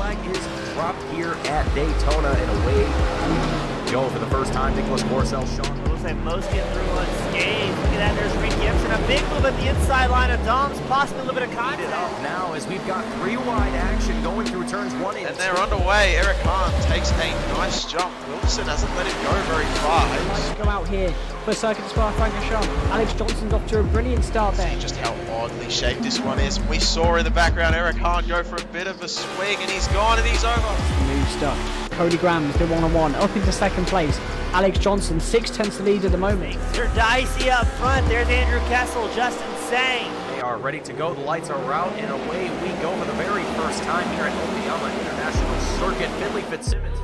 flag is dropped here at Daytona, and away we go for the first time. Nicholas Morcel, Sean. Looks like most get through unscathed. Look at that, there's Reed Gibson. A big move at the inside line of Dom's, possibly a little bit of contact. Up now as we've got 3 wide action going through turns 1 and 2. And they're underway. Eric Hahn takes a nice jump. Wilson hasn't let him go very far. Nice to go out here for Circuit Spa Francorchamps. Alex Johnson's off to a brilliant start there. See just how oddly shaped this one is. We saw in the background Eric Hahn go for a bit of a swing, and he's gone and he's over. Smooth stuff. Cody Graham's the one-on-one up into second place. Alex Johnson 6/10 lead at the moment. They're dicey up front. There's Andrew Kessel, just insane. They are ready to go. The lights are out, and away we go for the very first time here at Oklahoma International Circuit. Finley Fitzsimmons.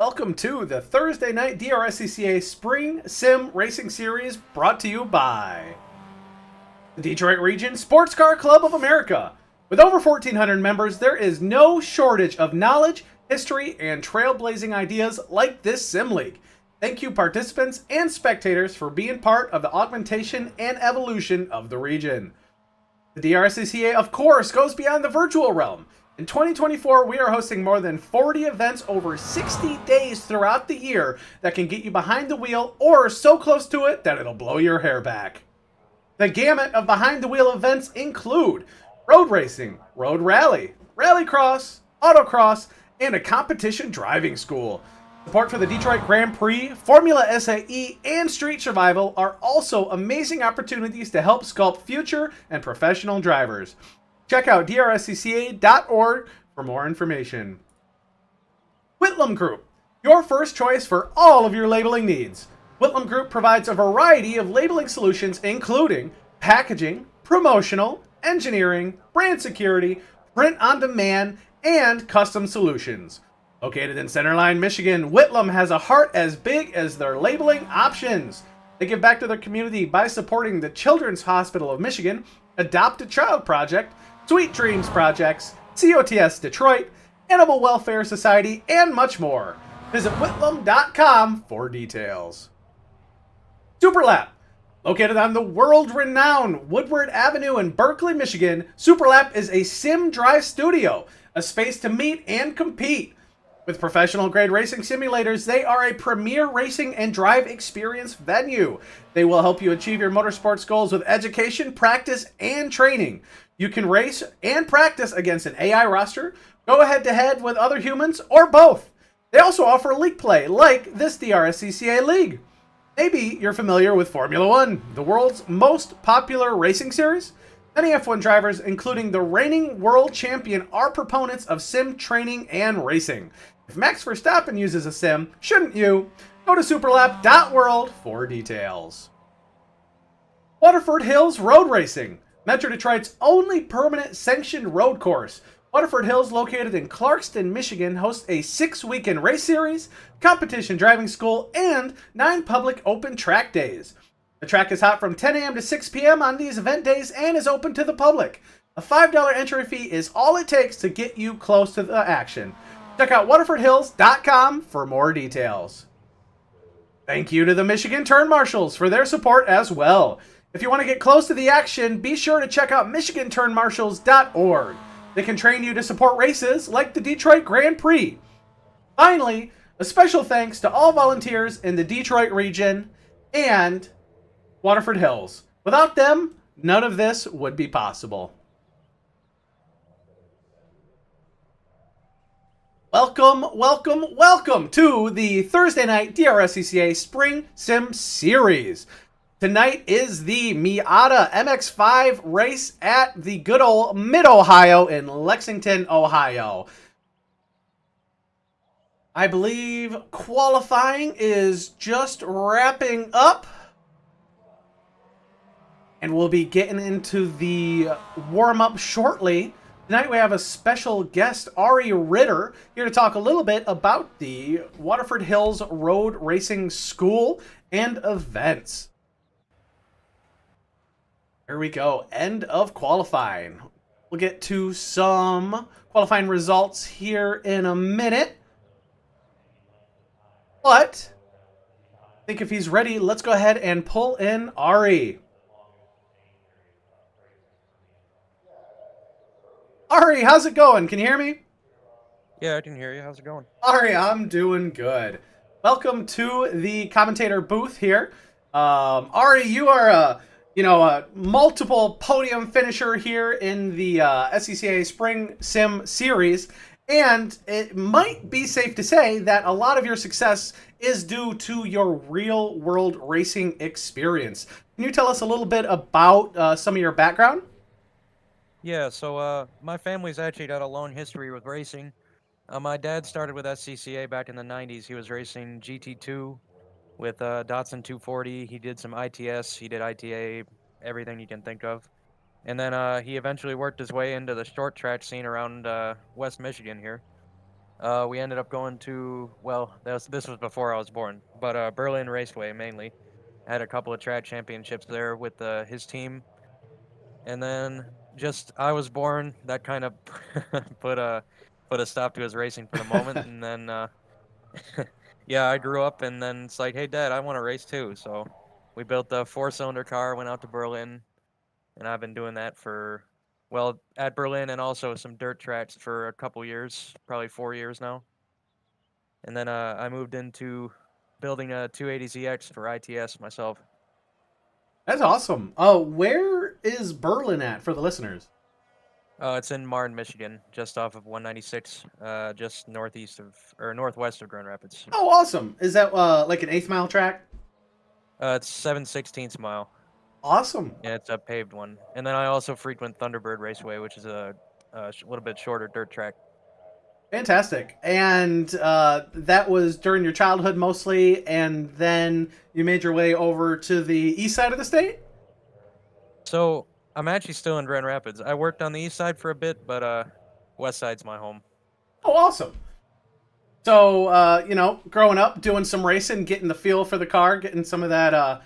Welcome to the Thursday night DRSCCA Spring Sim Racing Series, brought to you by the Detroit Region Sports Car Club of America. With over 1,400 members, there is no shortage of knowledge, history, and trailblazing ideas like this Sim League. Thank you, participants and spectators, for being part of the augmentation and evolution of the region. The DRSCCA, of course, goes beyond the virtual realm. In 2024, we are hosting more than 40 events over 60 days throughout the year that can get you behind the wheel or so close to it that it'll blow your hair back. The gamut of behind the wheel events include road racing, road rally, rallycross, autocross, and a competition driving school. Support for the Detroit Grand Prix, Formula SAE, and Street Survival are also amazing opportunities to help sculpt future and professional drivers. Check out DRSCCA.org for more information. Whitlam Group, your first choice for all of your labeling needs. Whitlam Group provides a variety of labeling solutions including packaging, promotional, engineering, brand security, print on demand, and custom solutions. Located in Centerline, Michigan, Whitlam has a heart as big as their labeling options. They give back to their community by supporting the Children's Hospital of Michigan, Adopt a Child Project, Sweet Dreams Projects, COTS Detroit, Animal Welfare Society, and much more. Visit whitlam.com for details. Superlap. Located on the world-renowned Woodward Avenue in Berkeley, Michigan, Superlap is a sim drive studio, a space to meet and compete. With professional-grade racing simulators, they are a premier racing and drive experience venue. They will help you achieve your motorsports goals with education, practice, and training. You can race and practice against an AI roster, go head-to-head with other humans, or both. They also offer league play, like this DRSCCA League. Maybe you're familiar with Formula One, the world's most popular racing series. Many F1 drivers, including the reigning world champion, are proponents of sim training and racing. If Max Verstappen uses a sim, shouldn't you? Go to superlap.world for details. Waterford Hills Road Racing, Metro Detroit's only permanent sanctioned road course. Waterford Hills, located in Clarkston, Michigan, hosts a 6-weekend race series, competition driving school, and 9 public open track days. The track is hot from 10 a.m. to 6 p.m. on these event days and is open to the public. A $5 entry fee is all it takes to get you close to the action. Check out waterfordhills.com for more details. Thank you to the Michigan Turn Marshals for their support as well. If you want to get close to the action, be sure to check out michiganturnmarshals.org. They can train you to support races like the Detroit Grand Prix. Finally, a special thanks to all volunteers in the Detroit region and Waterford Hills. Without them, none of this would be possible. Welcome, welcome, welcome to the Thursday night DRSCCA Spring Sim Series. Tonight is the Miata MX-5 race at the good old Mid-Ohio in Lexington, Ohio. I believe qualifying is just wrapping up. And we'll be getting into the warm-up shortly. Tonight we have a special guest, Ari Ritter, here to talk a little bit about the Waterford Hills Road Racing School and events. Here we go. End of qualifying. We'll get to some qualifying results here in a minute. But I think if he's ready, let's go ahead and pull in Ari. Ari, how's it going? Can you hear me? Yeah, I can hear you. How's it going? Ari, I'm doing good. Welcome to the commentator booth here. Ari, you are a multiple podium finisher here in the SCCA Spring Sim Series, and it might be safe to say that a lot of your success is due to your real-world racing experience. Can you tell us a little bit about some of your background? Yeah, so my family's actually got a long history with racing. My dad started with SCCA back in the 90s. He was racing GT2 with Datsun 240. He did some ITS, he did ITA, everything you can think of. And then he eventually worked his way into the short track scene around West Michigan here. We ended up going to, well, this was before I was born, but Berlin Raceway mainly. Had a couple of track championships there with his team. And then just I was born, that kind of put a stop to his racing for the moment. And then yeah, I grew up, and then it's like, hey Dad, I want to race too. So we built a 4-cylinder car, went out to Berlin, and I've been doing that for, well, at Berlin and also some dirt tracks for a couple years, probably 4 years now. And then I moved into building a 280ZX for ITS myself. That's awesome. Where is Berlin at for the listeners? It's in Marne, Michigan, just off of 196, just northwest of Grand Rapids. Oh, awesome. Is that like an 1/8 mile track? It's 7/16 mile. Awesome. Yeah, it's a paved one. And then I also frequent Thunderbird Raceway, which is a little bit shorter dirt track. Fantastic. And that was during your childhood mostly, and then you made your way over to the east side of the state? So I'm actually still in Grand Rapids. I worked on the east side for a bit, but west side's my home. Oh, awesome. So, growing up, doing some racing, getting the feel for the car, getting some of that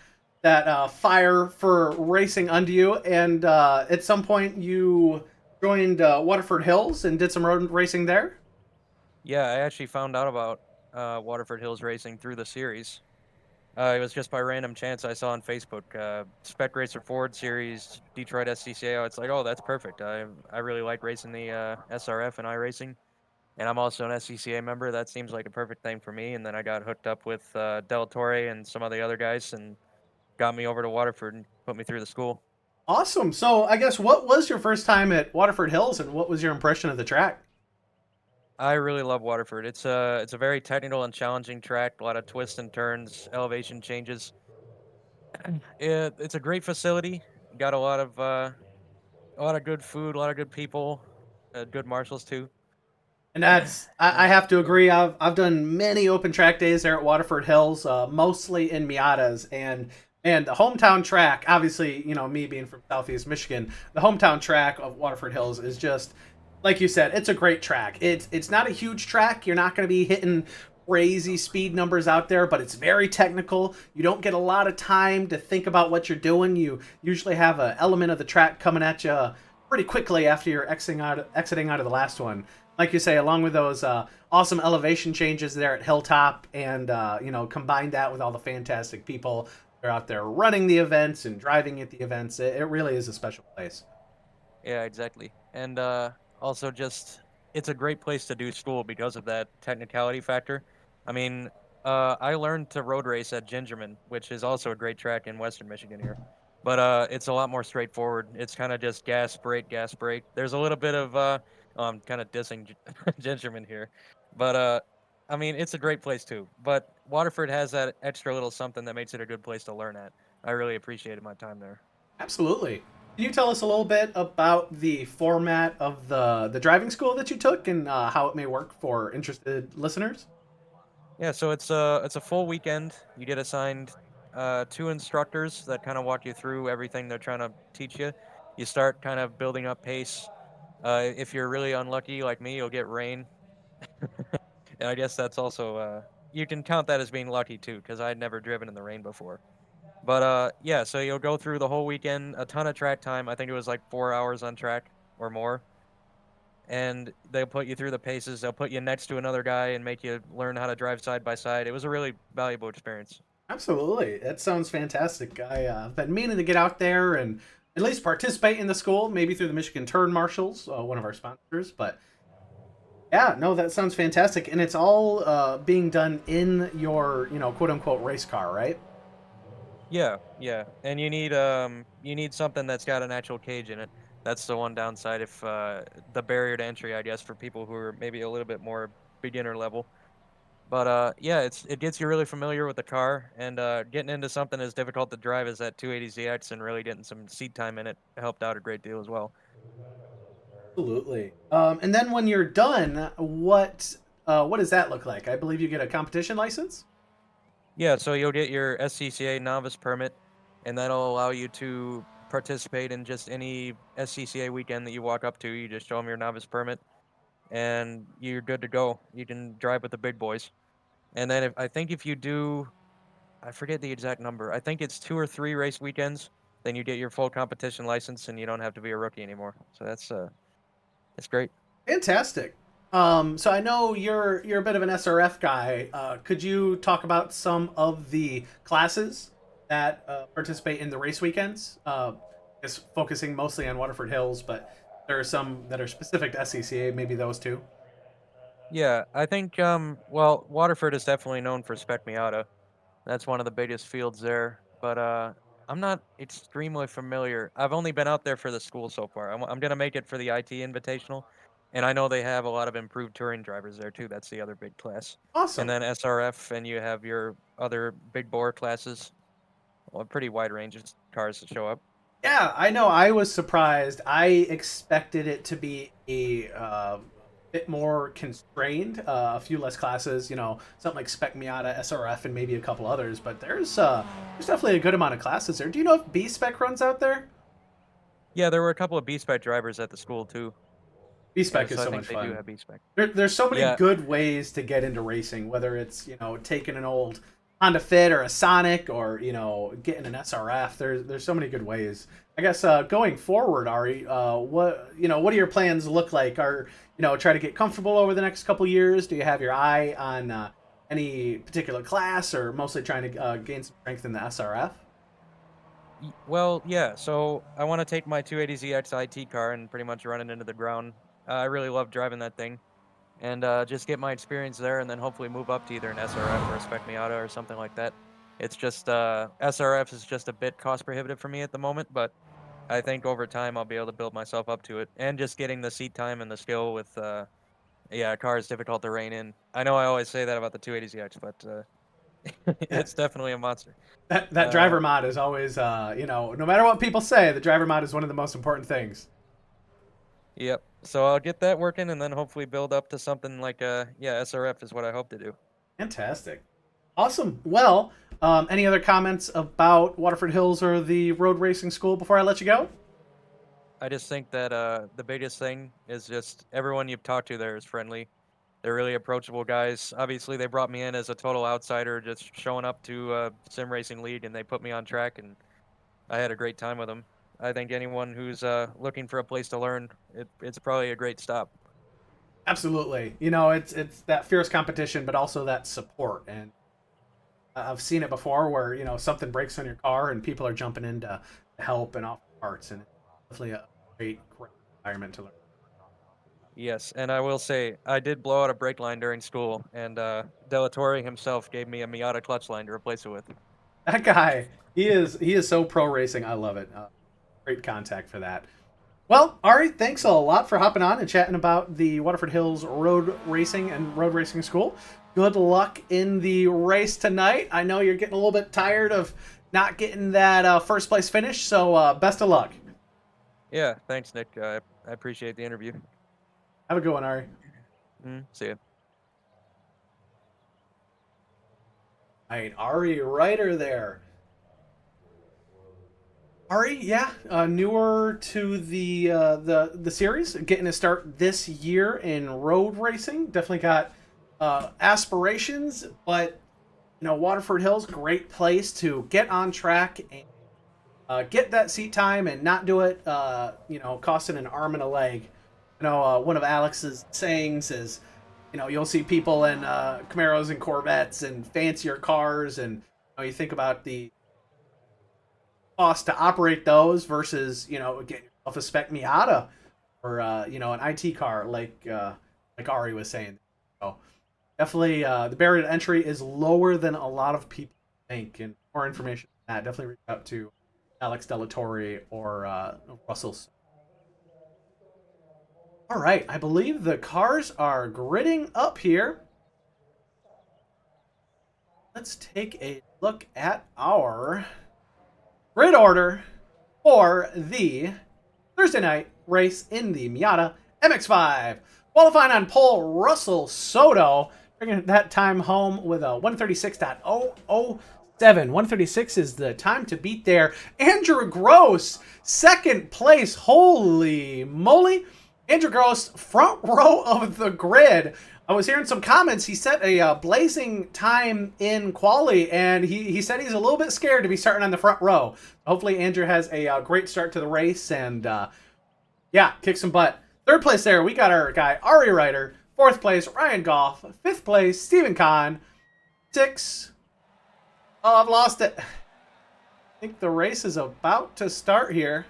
fire for racing under you, and at some point you joined Waterford Hills and did some road racing there? Yeah, I actually found out about Waterford Hills Racing through the series. It was just by random chance I saw on Facebook, Spec Racer Ford Series, Detroit SCCA. It's like, oh, that's perfect. I really like racing the SRF and iRacing, and I'm also an SCCA member. That seems like a perfect thing for me. And then I got hooked up with Del Torre and some of the other guys, and got me over to Waterford and put me through the school. Awesome. So, I guess, what was your first time at Waterford Hills, and what was your impression of the track? I really love Waterford. It's a very technical and challenging track. A lot of twists and turns, elevation changes. It's a great facility. Got a lot of good food, a lot of good people, good marshals too. And that's, I have to agree. I've done many open track days there at Waterford Hills, mostly in Miatas, and the hometown track, obviously, me being from Southeast Michigan, the hometown track of Waterford Hills is just, like you said, it's a great track. It's not a huge track. You're not going to be hitting crazy speed numbers out there, but it's very technical. You don't get a lot of time to think about what you're doing. You usually have an element of the track coming at you pretty quickly after you're exiting out of the last one. Like you say, along with those awesome elevation changes there at Hilltop, and combine that with all the fantastic people that are out there running the events and driving at the events. It really is a special place. Yeah, exactly. And also just, it's a great place to do school because of that technicality factor. I mean, I learned to road race at Gingerman, which is also a great track in Western Michigan here. but it's a lot more straightforward. It's kind of just gas, brake, gas, brake. There's a little bit of I'm kind of dissing Gingerman here, but I mean, it's a great place too. But Waterford has that extra little something that makes it a good place to learn at. I really appreciated my time there. Absolutely. Can you tell us a little bit about the format of the driving school that you took and how it may work for interested listeners? Yeah, so it's a full weekend. You get assigned 2 instructors that kind of walk you through everything they're trying to teach you. You start kind of building up pace. If you're really unlucky like me, you'll get rain, and I guess that's also you can count that as being lucky too, because I'd never driven in the rain before. But yeah, so you'll go through the whole weekend, a ton of track time. I think it was like 4 hours on track or more. And they'll put you through the paces. They'll put you next to another guy and make you learn how to drive side by side. It was a really valuable experience. Absolutely. That sounds fantastic. I've been meaning to get out there and at least participate in the school, maybe through the Michigan Turn Marshals, one of our sponsors. But yeah, no, that sounds fantastic. And it's all being done in your, quote unquote race car, right? Yeah, yeah. And you need something that's got an actual cage in it. That's the one downside if the barrier to entry, I guess, for people who are maybe a little bit more beginner level. But yeah, it gets you really familiar with the car, and getting into something as difficult to drive as that 280ZX and really getting some seat time in it helped out a great deal as well. Absolutely. And then when you're done, what does that look like? I believe you get a competition license. Yeah, so you'll get your SCCA novice permit, and that'll allow you to participate in just any SCCA weekend that you walk up to. You just show them your novice permit, and you're good to go. You can drive with the big boys. And then I think if you do, I forget the exact number. I think it's 2 or 3 race weekends. Then you get your full competition license, and you don't have to be a rookie anymore. So that's great. Fantastic. So I know you're a bit of an SRF guy. Could you talk about some of the classes that participate in the race weekends? Is focusing mostly on Waterford Hills, but there are some that are specific to SCCA. Maybe those two. Yeah, I think well, Waterford is definitely known for Spec Miata. That's one of the biggest fields there. But I'm not extremely familiar. I've only been out there for the school so far. I'm gonna make it for the IT Invitational, and I know they have a lot of improved touring drivers there too. That's the other big class. And Awesome. then SRF, and you have your other big bore classes. Well, a pretty wide range of cars to show up. Yeah, I know. I was surprised. I expected it to be a bit more constrained, a few less classes. Something like Spec Miata, SRF, and maybe a couple others. But there's definitely a good amount of classes there. Do you know if B Spec runs out there? Yeah, there were a couple of B-Spec drivers at the school too. B Yeah, Spec is so I so think much they do fun. have B-Spec. There's so many Yeah, good ways to get into racing, whether it's taking an old Honda Fit or a Sonic, or getting an SRF. There's so many good ways. I guess going forward, Ari, what do your plans look like? Are try to get comfortable over the next couple years? Do you have your eye on any particular class, or mostly trying to gain some strength in the SRF? well, yeah. So I want to take my 280ZX IT car and pretty much run it into the ground. I really love driving that thing, and just get my experience there, and then hopefully move up to either an SRF or a Spec Miata or something like that. It's just SRF is just a bit cost prohibitive for me at the moment, but I think over time I'll be able to build myself up to it, and just getting the seat time and the skill with yeah, a car is difficult to rein in. I know I always say that about the 280ZX, but Yeah, it's definitely a monster. that Uh, driver mod is always no matter what people say, the driver mod is one of the most important things. Yep. So I'll get that working and then hopefully build up to something like yeah, SRF is what I hope to do. Fantastic. Awesome. Well, any other comments about Waterford Hills or the road racing school before I let you go? I just think that the biggest thing is just everyone you've talked to there is friendly. They're really approachable guys. Obviously, they brought me in as a total outsider, just showing up to sim racing league, and they put me on track, and I had a great time with them. I think anyone who's looking for a place to learn, it's probably a great stop. Absolutely. It's that fierce competition, but also that support. And I've seen it before where something breaks on your car and people are jumping in to help and offer parts, and it's definitely a great environment to learn. Yes, and I will say I did blow out a brake line during school, and Delatore himself gave me a Miata clutch line to replace it with. That guy, he is so pro racing. I love it. Great contact for that. Well, Ari, thanks a lot for hopping on and chatting about the Waterford Hills Road Racing and Road Racing School. Good luck in the race tonight. I know you're getting a little bit tired of not getting that first place finish, so best of luck. Yeah, thanks, Nick. I appreciate the interview. Have a good one, Ari. See ya. All right, Ari Ryder there. Ari, yeah, newer to the series, getting to start this year in road racing. Definitely got aspirations, but you know, Waterford Hills, great place to get on track and get that seat time and not do it, you know, costing an arm and a leg. You know, one of Alex's sayings is, you know, you'll see people in Camaros and Corvettes and fancier cars, and you know, you think about the cost to operate those versus, you know, getting yourself a spec Miata or you know, an IT car like Ari was saying. So definitely the barrier to entry is lower than a lot of people think, and more information on that, definitely reach out to Alex Delatorre or Russell. All right, I believe the cars are gridding up here. Let's take a look at our grid order for the Thursday night race in the Miata MX-5. Qualifying on pole, Russell Soto, bringing that time home with a 136.007. 136 is the time to beat there. Andrew Gross, second place. Holy moly. Andrew Gross, front row of the grid. I was hearing some comments. He set a blazing time in quali, and he said he's a little bit scared to be starting on the front row. Hopefully Andrew has a great start to the race and, yeah, kick some butt. Third place there, we got our guy Ari Ryder. Fourth place, Ryan Goff. Fifth place, Stephen Kahn. Six. Oh, I've lost it. I think the race is about to start here.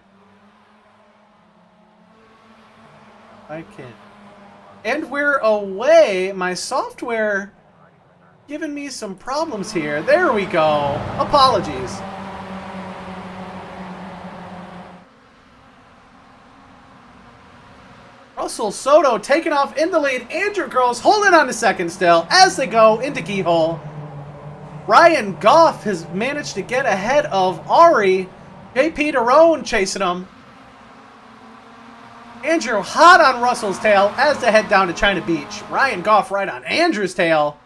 I can. And we're away. My software giving me some problems here. There we go. Apologies. Russell Soto taking off in the lead. Andrew Gross holding on to second still as they go into keyhole. Ryan Goff has managed to get ahead of Ari. JP Derone chasing him. Andrew hot on Russell's tail as they head down to China Beach. Ryan Goff right on Andrew's tail.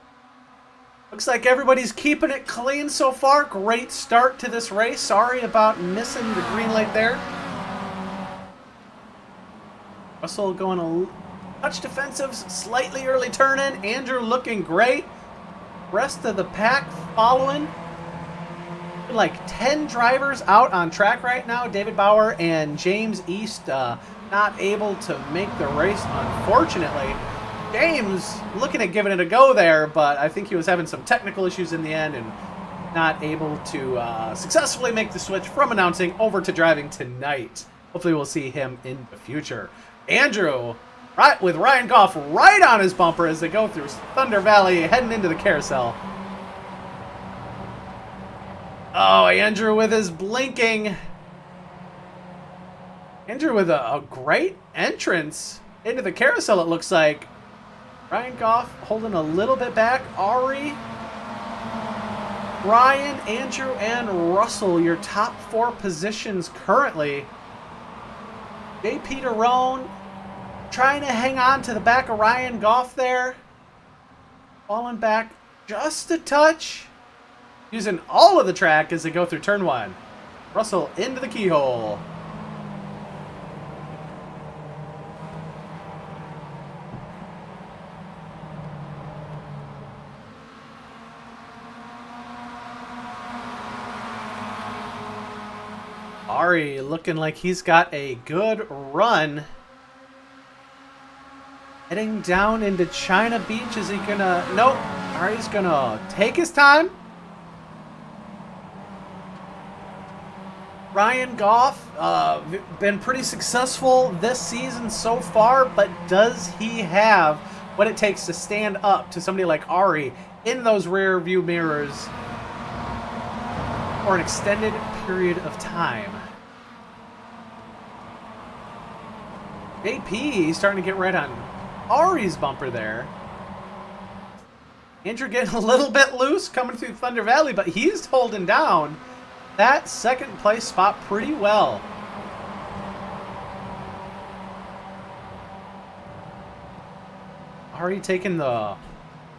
Looks like everybody's keeping it clean so far. Great start to this race. Sorry about missing the green light there. Russell going a touch defensive, slightly early turn in. Andrew looking great. Rest of the pack following. Like 10 drivers out on track right now. David Bauer and James East not able to make the race, unfortunately. James looking at giving it a go there, but I think he was having some technical issues in the end and not able to successfully make the switch from announcing over to driving tonight. Hopefully we'll see him in the future. Andrew, right with Ryan Goff right on his bumper as they go through Thunder Valley, heading into the carousel. Oh, Andrew with his blinking. Andrew with a great entrance into the carousel, it looks like. Ryan Goff holding a little bit back. Ari, Ryan, Andrew, and Russell, your top four positions currently. JP Derone trying to hang on to the back of Ryan Goff there. Falling back just a touch. Using all of the track as they go through turn one. Russell into the keyhole. Ari looking like he's got a good run. Heading down into China Beach. Is he gonna... Nope. Ari's gonna take his time. Ryan Goff, been pretty successful this season so far, but does he have what it takes to stand up to somebody like Ari in those rear view mirrors? for an extended period of time. JP starting to get red on Ari's bumper there. Andrew getting a little bit loose coming through Thunder Valley, but he's holding down that second place spot pretty well. Ari taking the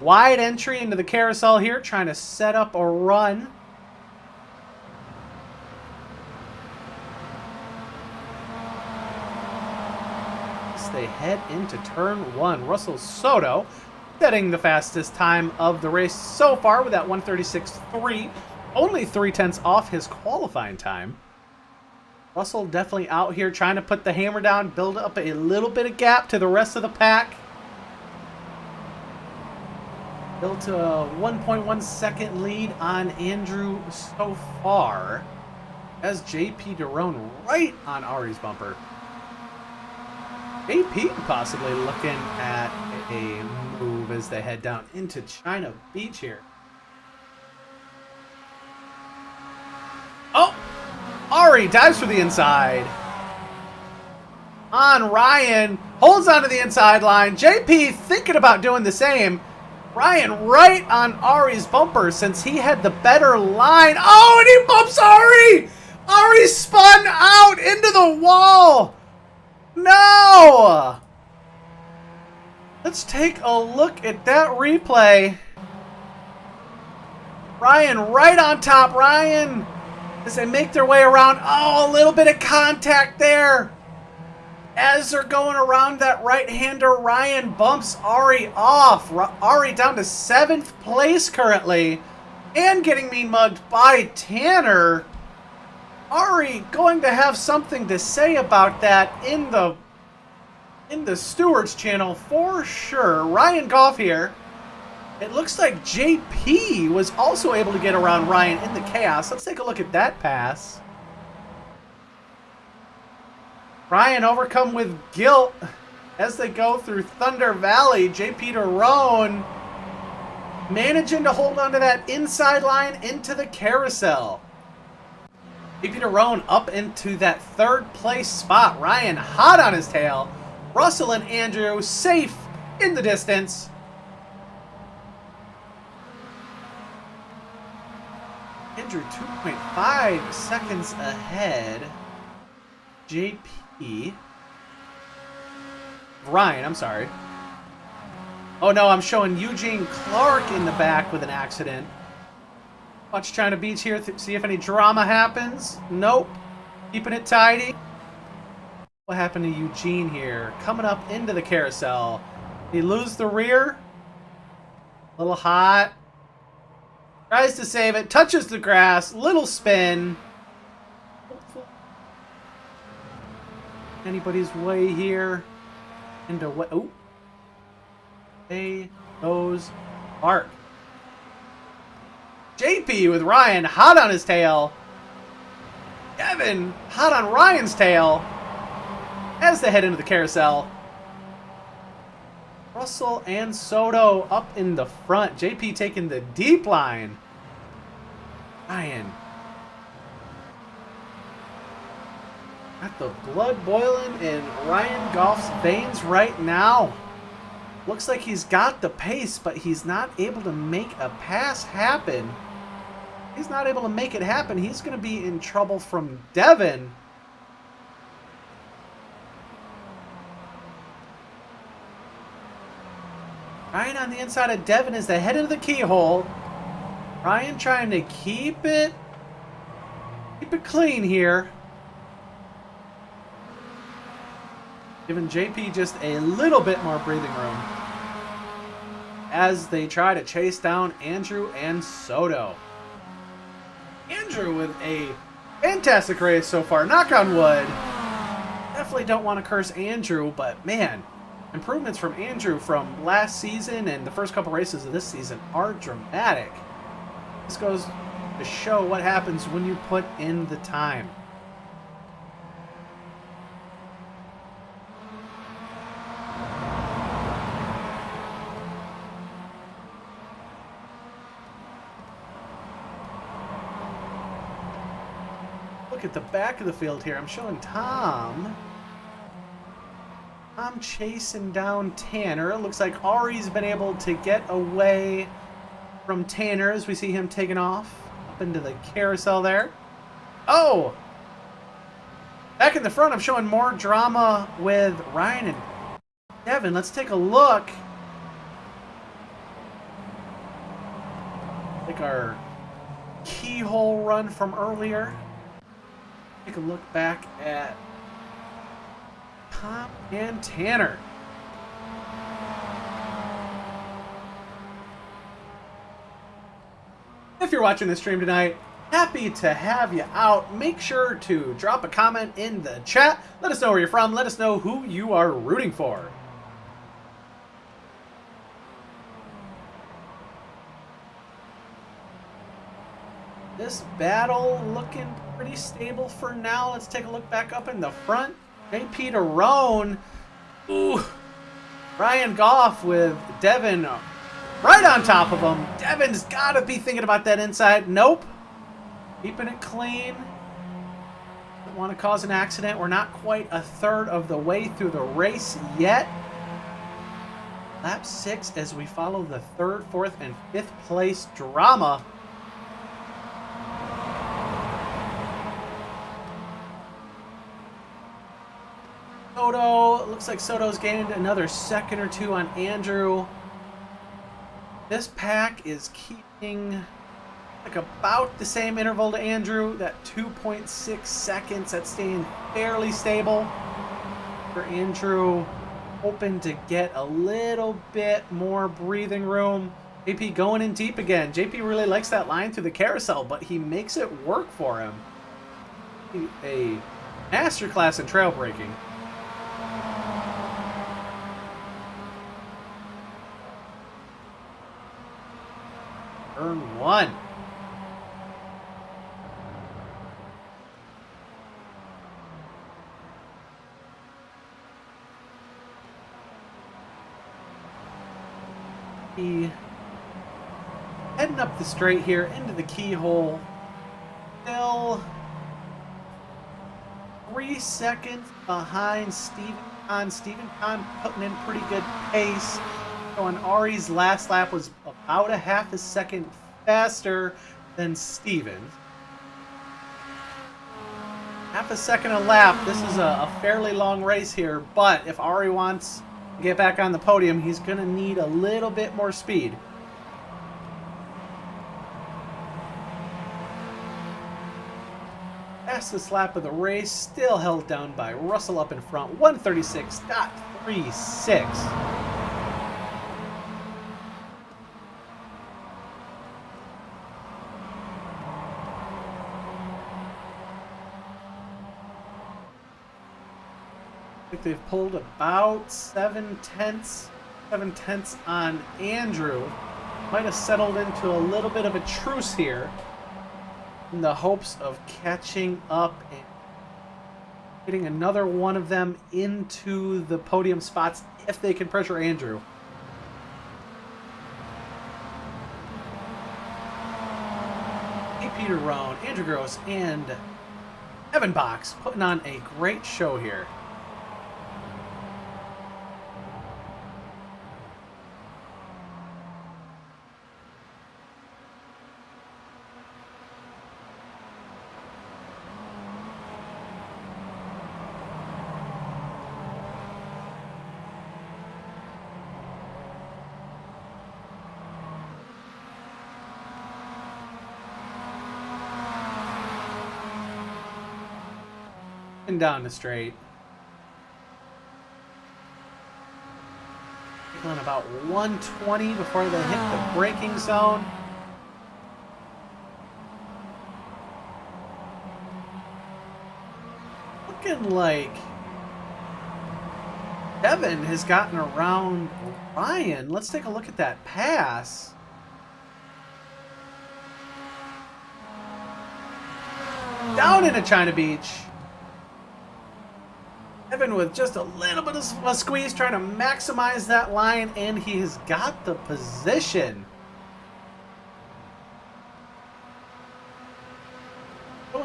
wide entry into the carousel here, trying to set up a run. As they head into turn one, Russell Soto setting the fastest time of the race so far with that 1:36.3, only 0.3 off his qualifying time. Russell definitely out here trying to put the hammer down, build up a little bit of gap to the rest of the pack. Built a 1.1 second lead on Andrew so far, as JP Derone right on Ari's bumper. JP possibly looking at a move as they head down into China Beach here. Oh! Ari dives for the inside. On Ryan, holds onto the inside line. JP thinking about doing the same. Ryan right on Ari's bumper since he had the better line. Oh, and he bumps Ari! Ari spun out into the wall. No! Let's take a look at that replay. Ryan right on top. Ryan, as they make their way around. Oh, a little bit of contact there. As they're going around that right-hander, Ryan bumps Ari off. Ari down to 7th place currently. And getting me mugged by Tanner. Ari going to have something to say about that in the Stewards channel for sure. Ryan Goff here. It looks like JP was also able to get around Ryan in the chaos. Let's take a look at that pass. Ryan overcome with guilt as they go through Thunder Valley. JP Derone managing to hold onto that inside line into the carousel. JP Derone up into that 3rd place spot. Ryan hot on his tail. Russell and Andrew safe in the distance. Andrew 2.5 seconds ahead. JP. Ryan, I'm sorry. Oh no, I'm showing Eugene Clark in the back with an accident. Watch China Beach here, see if any drama happens. Nope. Keeping it tidy. What happened to Eugene here? Coming up into the carousel. He lose the rear. A little hot. Tries to save it. Touches the grass. Little spin. Anybody's way here. Into what? Oh. They goes Mark. JP with Ryan hot on his tail. Kevin hot on Ryan's tail as they head into the carousel. Russell and Soto up in the front. JP taking the deep line. Ryan. Got the blood boiling in Ryan Goff's veins right now. Looks like he's got the pace, but he's not able to make a pass happen. He's not able to make it happen. He's going to be in trouble from Devin. Ryan on the inside of Devin as they head into the keyhole. Ryan trying to keep it clean here. Giving JP just a little bit more breathing room as they try to chase down Andrew and Soto. Andrew with a fantastic race so far. Knock on wood. Definitely don't want to curse Andrew, but man, improvements from Andrew from last season and the first couple races of this season are dramatic. This goes to show what happens when you put in the time. at the back of the field here. I'm showing Tom. I'm chasing down Tanner. It looks like Ari's been able to get away from Tanner as we see him taking off up into the carousel there. Oh! Back in the front, I'm showing more drama with Ryan and Devin. Let's take a look. Like our keyhole run from earlier. Take a look back at Tom and Tanner. If you're watching this stream tonight, happy to have you out. Make sure to drop a comment in the chat. Let us know where you're from. Let us know who you are rooting for. This battle looking pretty stable for now. Let's take a look back up in the front. JP to Roan. Ooh. Ryan Goff with Devin right on top of him. Devin's got to be thinking about that inside. Nope. Keeping it clean. Don't want to cause an accident. We're not quite a third of the way through the race yet. Lap 6 as we follow the 3rd, 4th, and 5th place drama. Soto, looks like Soto's gained another second or two on Andrew. This pack is keeping like about the same interval to Andrew, that 2.6 seconds. That's staying fairly stable. For Andrew, hoping to get a little bit more breathing room. JP going in deep again. JP really likes that line through the carousel, but he makes it work for him. A masterclass in trail braking. Turn 1. Heading up the straight here into the keyhole. Still 3 seconds behind Steven Kahn. Steven Kahn putting in pretty good pace. So on Ari's last lap was about a half a second faster than Steven. Half a second a lap. This is a fairly long race here, but if Ari wants to get back on the podium, he's going to need a little bit more speed. Fastest lap of the race, still held down by Russell up in front, 136.36. I think they've pulled about 7 tenths on Andrew. Might have settled into a little bit of a truce here in the hopes of catching up and getting another one of them into the podium spots if they can pressure Andrew. Peter Roan, Andrew Gross, and Evan Box putting on a great show here. And down the straight. On about 120 before they hit the braking zone. Looking like Devin has gotten around Ryan. Let's take a look at that pass. Down into China Beach. Evan with just a little bit of a squeeze, trying to maximize that line, and he has got the position.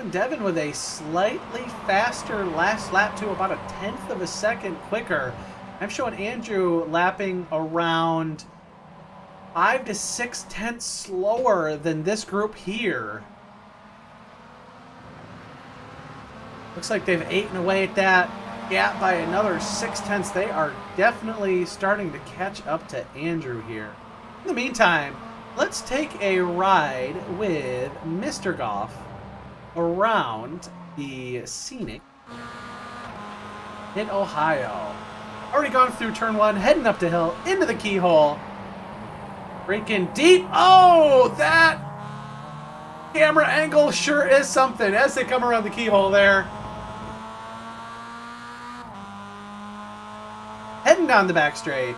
showing Devin with a slightly faster last lap to about a 1/10 of a second quicker. I'm showing Andrew lapping around 5 to 6/10 slower than this group here. Looks like they've eaten away at that gap by another 6/10. They are definitely starting to catch up to Andrew here. In the meantime, let's take a ride with Mr. Goff around the scenic Mid-Ohio. Already gone through turn 1, heading up the hill, into the keyhole. Breaking deep. Oh, that camera angle sure is something as they come around the keyhole there. Heading down the back straight.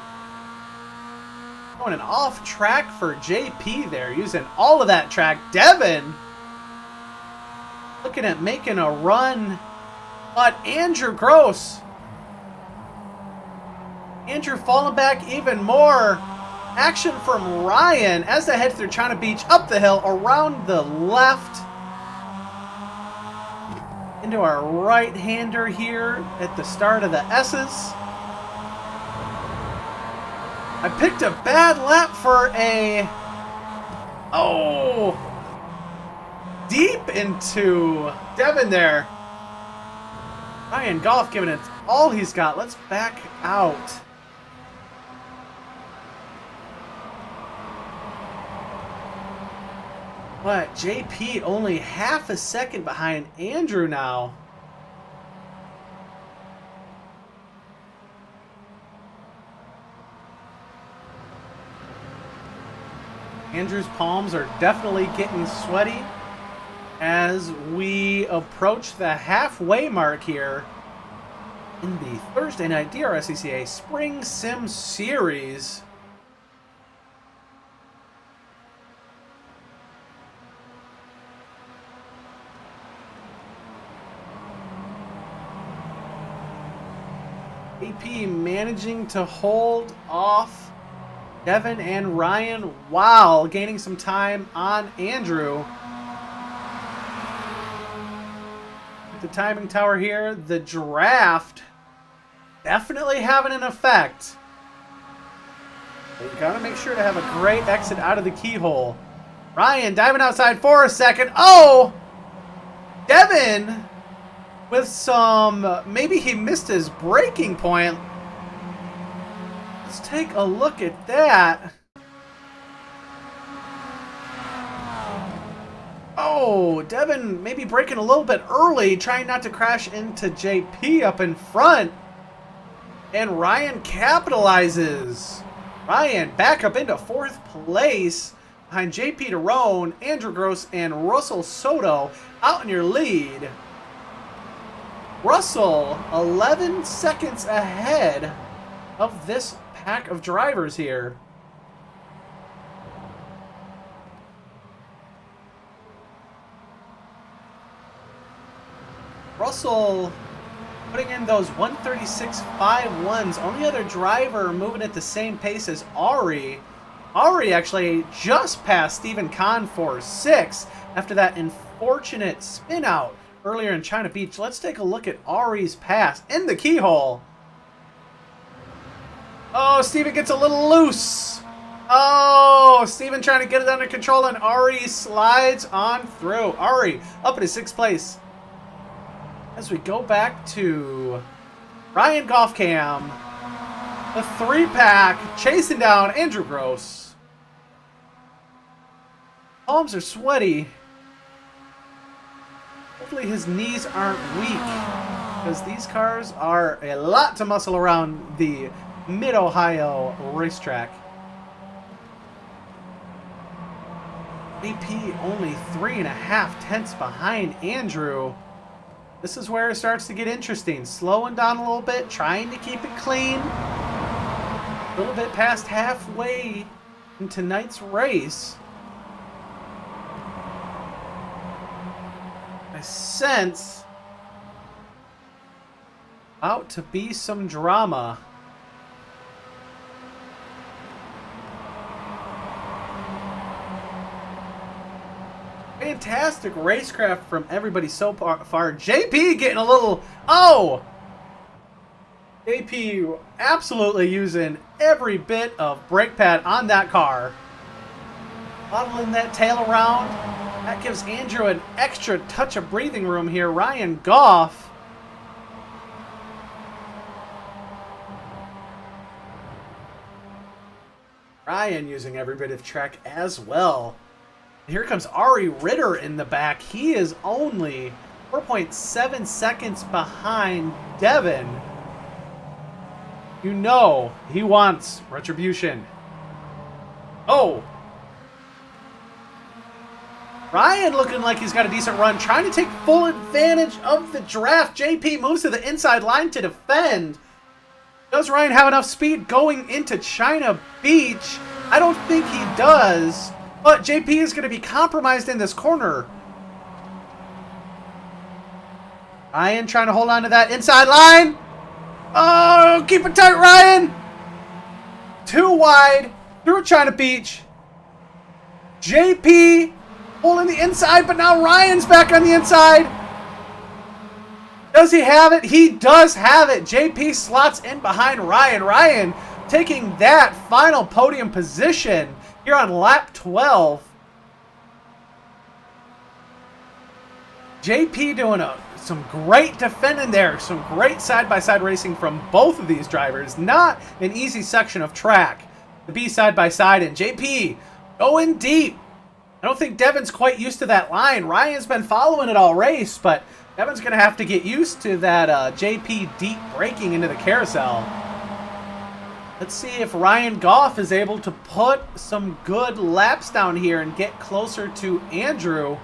Going an off track for JP there, using all of that track. Devin looking at making a run, but Andrew Gross. Andrew falling back even more. Action from Ryan as they head through China Beach, up the hill, around the left. Into our right-hander here at the start of the S's. I picked a bad lap for a... Oh! Deep into Devin there. Ryan Goff giving it all he's got. Let's back out. What? JP only half a second behind Andrew now. Andrew's palms are definitely getting sweaty as we approach the halfway mark here in the Thursday night DRSCCA Spring Sim Series. AP managing to hold off Devin and Ryan while gaining some time on Andrew. At the timing tower here, the draft definitely having an effect. But you gotta make sure to have a great exit out of the keyhole. Ryan diving outside for a second. Oh! Devin with some, maybe he missed his braking point. Let's take a look at that. Oh, Devin maybe braking a little bit early, trying not to crash into JP up in front. And Ryan capitalizes. Ryan back up into 4th place behind JP Derone, Andrew Gross, and Russell Soto out in your lead. Russell 11 seconds ahead of this pack of drivers here. Russell putting in those 136.51s. Only other driver moving at the same pace as Ari. Ari actually just passed Stephen Kahn for 6th after that unfortunate spin out earlier in China Beach. Let's take a look at Ari's pass in the keyhole. Oh, Steven gets a little loose. Oh, Steven trying to get it under control, and Ari slides on through. Ari up in his 6th place. As we go back to Ryan Goffcam, the 3-pack chasing down Andrew Gross. Palms are sweaty. Hopefully his knees aren't weak, because these cars are a lot to muscle around the Mid-Ohio racetrack. AP only 3.5 behind Andrew. This is where it starts to get interesting. Slowing down a little bit, trying to keep it clean. A little bit past halfway in tonight's race. I sense about to be some drama. Fantastic fantastic racecraft from everybody so far. JP getting a little... Oh! JP absolutely using every bit of brake pad on that car. Modeling that tail around. That gives Andrew an extra touch of breathing room here. Ryan Goff. Ryan using every bit of track as well. Here comes Ari Ritter in the back. He is only 4.7 seconds behind Devin. You know he wants retribution. Oh! Ryan looking like he's got a decent run, trying to take full advantage of the draft. JP moves to the inside line to defend. Does Ryan have enough speed going into China Beach? I don't think he does, but JP is going to be compromised in this corner. Ryan trying to hold on to that inside line. Oh, keep it tight, Ryan. Too wide through China Beach. JP holding the inside, but now Ryan's back on the inside. Does he have it? He does have it. JP slots in behind Ryan. Ryan taking that final podium position here on lap 12. JP doing some great defending there. Some great side-by-side racing from both of these drivers. Not an easy section of track to be side-by-side in. JP going deep. I don't think Devin's quite used to that line. Ryan's been following it all race, but Devin's going to have to get used to that JP deep braking into the carousel. Let's see if Ryan Goff is able to put some good laps down here and get closer to Andrew.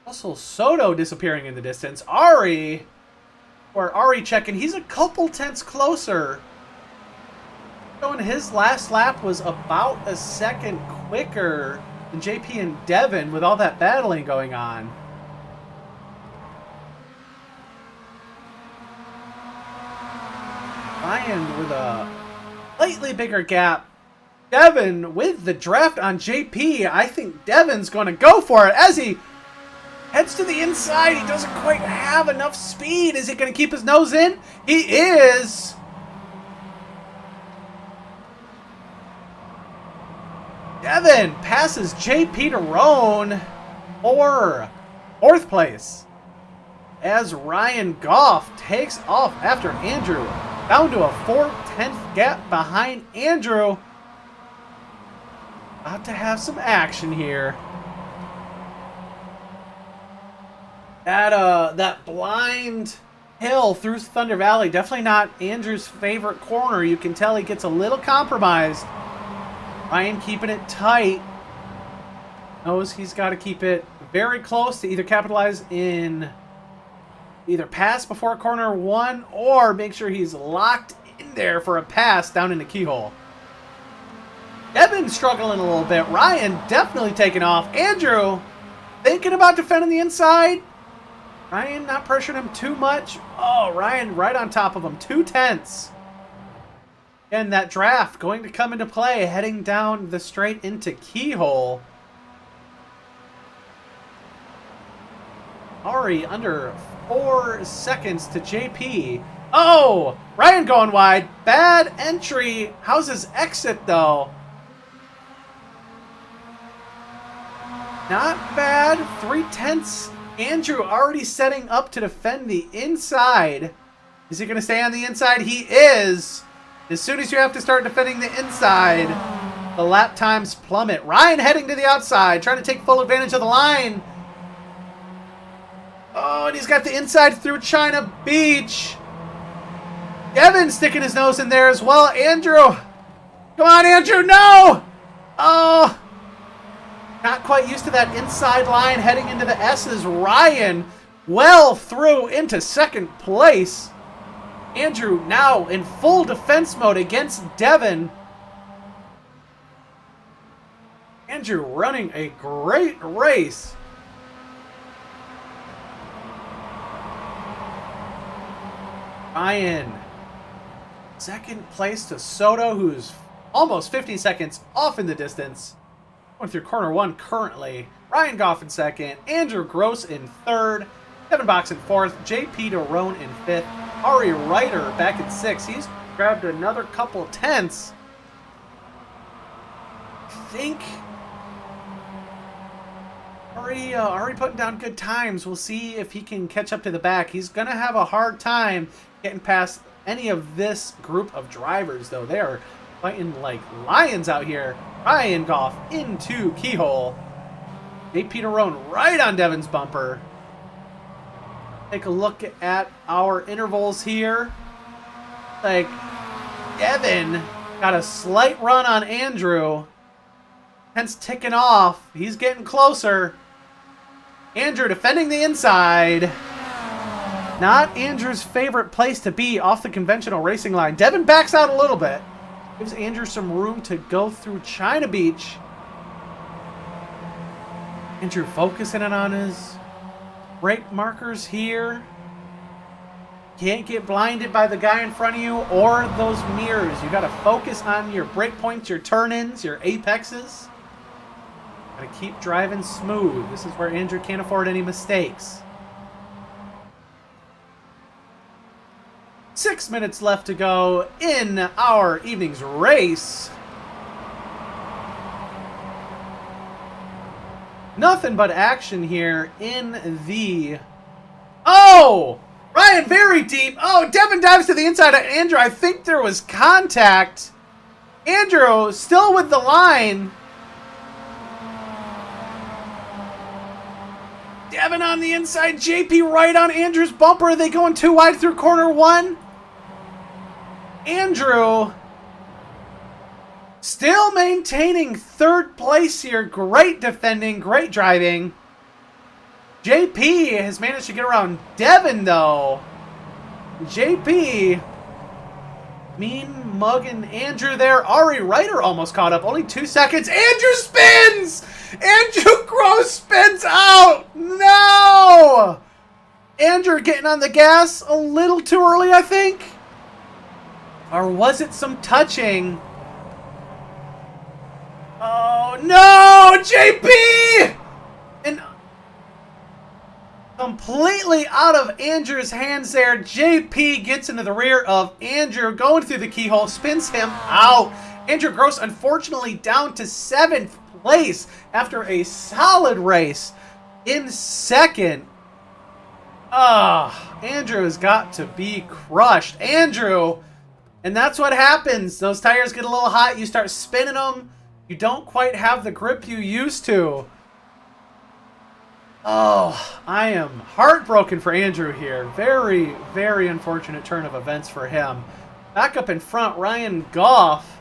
Russell Soto disappearing in the distance. Ari checking. He's a couple tenths closer. Showing his last lap was about a second quicker than JP and Devin with all that battling going on. Ryan with a slightly bigger gap. Devin with the draft on JP. I think Devin's going to go for it as he heads to the inside. He doesn't quite have enough speed. Is he going to keep his nose in? He is. Devin passes JP to Roan for fourth place as Ryan Goff takes off after Andrew. Down to a 4/10 gap behind Andrew. About to have some action here. That blind hill through Thunder Valley, definitely not Andrew's favorite corner. You can tell he gets a little compromised. Ryan keeping it tight. Knows he's got to keep it very close to either capitalize in either pass before corner one or make sure he's locked in there for a pass down in the keyhole. Devin struggling a little bit. Ryan definitely taking off. Andrew thinking about defending the inside. Ryan not pressuring him too much. Oh, Ryan right on top of him. 2/10. And that draft going to come into play, heading down the straight into keyhole. Ari under 4 seconds to JP. Oh, Ryan going wide. Bad entry. How's his exit though? Not bad. 3/10. Andrew already setting up to defend the inside. Is he going to stay on the inside? He is. As soon as you have to start defending the inside, the lap times plummet. Ryan heading to the outside, trying to take full advantage of the line. Oh, and he's got the inside through China Beach. Devin sticking his nose in there as well. Andrew. Come on, Andrew. No. Oh. Not quite used to that inside line heading into the S's. Ryan well through into second place. Andrew now in full defense mode against Devin. Andrew running a great race. Ryan, second place to Soto, who's almost 15 seconds off in the distance. Going through corner 1 currently. Ryan Goff in 2nd. Andrew Gross in 3rd. Kevin Box in 4th. JP DeRone in 5th. Ari Ryder back in 6th. He's grabbed another couple tenths. I think Ari putting down good times. We'll see if he can catch up to the back. He's going to have a hard time getting past any of this group of drivers, though. They are fighting like lions out here. Ryan Goff into keyhole. JP DeRone right on Devin's bumper. Take a look at our intervals here. Like, Devin got a slight run on Andrew. Hence ticking off. He's getting closer. Andrew defending the inside. Not Andrew's favorite place to be off the conventional racing line. Devin backs out a little bit. Gives Andrew some room to go through China Beach. Andrew focusing in on his brake markers here. Can't get blinded by the guy in front of you or those mirrors. You got to focus on your brake points, your turn-ins, your apexes. Got to keep driving smooth. This is where Andrew can't afford any mistakes. 6 minutes left to go in our evening's race. Nothing but action here in the... Oh! Ryan very deep. Oh, Devin dives to the inside of Andrew. I think there was contact. Andrew still with the line. Devin on the inside. JP right on Andrew's bumper. Are they going too wide through corner 1? Andrew still maintaining 3rd place here. Great defending, great driving. JP has managed to get around Devin, though. JP mean mugging Andrew there. Ari Ryder almost caught up. Only 2 seconds. Andrew spins! Andrew Gross spins out! No! Andrew getting on the gas a little too early, I think. Or was it some touching? Oh, no! JP! And completely out of Andrew's hands there. JP gets into the rear of Andrew, going through the keyhole, spins him out. Andrew Gross, unfortunately, down to 7th place after a solid race in 2nd. Andrew has got to be crushed. Andrew, and that's what happens. Those tires get a little hot. You start spinning them. You don't quite have the grip you used to. Oh, I am heartbroken for Andrew here. Very, very unfortunate turn of events for him. Back up in front, Ryan Goff.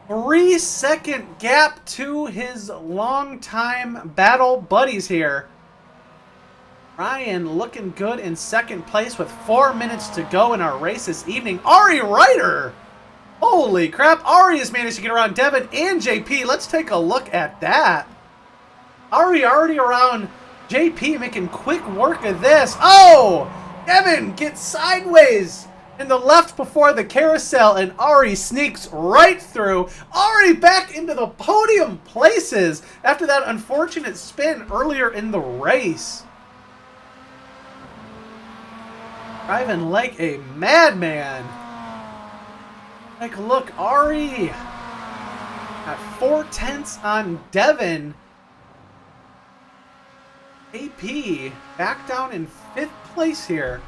3-second gap to his longtime battle buddies here. Ryan looking good in 2nd place with 4 minutes to go in our race this evening. Ari Ryder! Holy crap, Ari has managed to get around Devin and JP. Let's take a look at that. Ari already around JP, making quick work of this. Oh! Devin gets sideways in the left before the carousel, and Ari sneaks right through. Ari back into the podium places after that unfortunate spin earlier in the race. Driving like a madman. Take a look, Ari at 4 tenths on Devin. AP back down in 5th place here.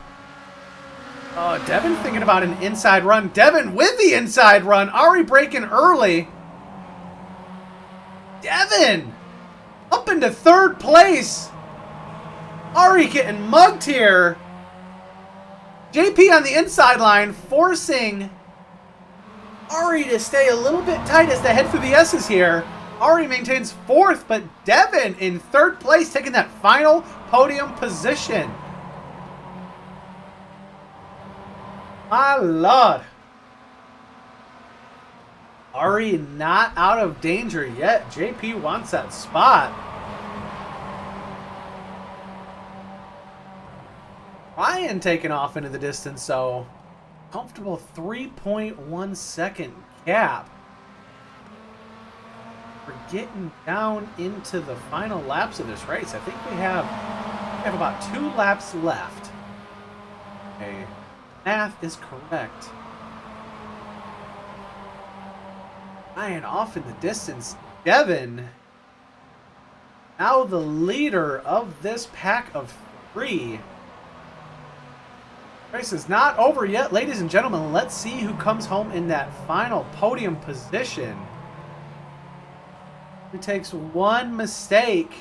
Devin thinking about an inside run. Devin with the inside run. Ari braking early. Devin up into 3rd place. Ari getting mugged here. JP on the inside line, forcing Ari to stay a little bit tight as they head through the S's here. Ari maintains 4th, but Devin in 3rd place, taking that final podium position. My Lord. Ari not out of danger yet. JP wants that spot. Ryan taking off into the distance, so comfortable 3.1 second gap. getting down into the final laps of this race. I think we have about 2 laps left. Okay, math is correct. Flying off in the distance, Devin, now the leader of this pack of 3. Race is not over yet, ladies and gentlemen. Let's see who comes home in that final podium position. Who takes one mistake?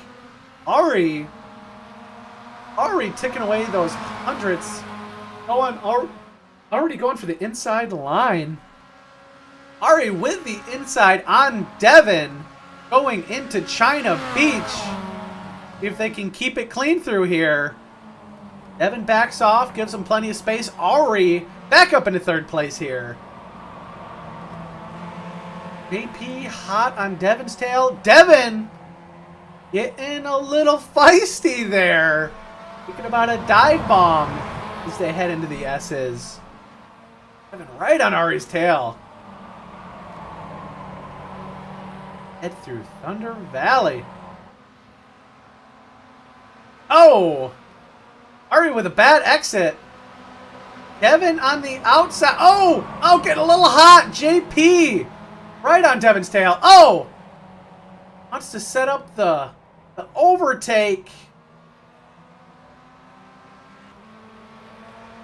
Ari ticking away those hundreds. Already going for the inside line. Ari with the inside on Devin going into China Beach. See if they can keep it clean through here. Devin backs off, gives him plenty of space. Ari back up into 3rd place here. JP hot on Devin's tail. Devin getting a little feisty there. Thinking about a dive bomb as they head into the S's. Devin right on Ari's tail. Head through Thunder Valley. Oh! Ari with a bad exit. Devin on the outside. Oh! Oh, getting a little hot. JP right on Devin's tail. Oh! Wants to set up the overtake.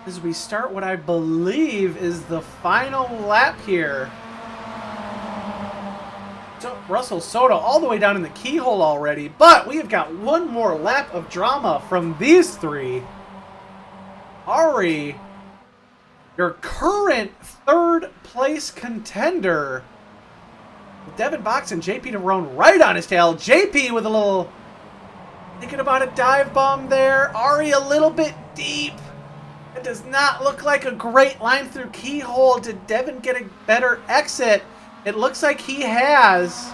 As we start what I believe is the final lap here. So Russell Soto all the way down in the keyhole already, but we have got one more lap of drama from these 3. Ari, your current 3rd place contender. Devin Box and JP Derone right on his tail. JP with a little, thinking about a dive bomb there. Ari a little bit deep. It does not look like a great line through keyhole. Did Devin get a better exit? It looks like he has.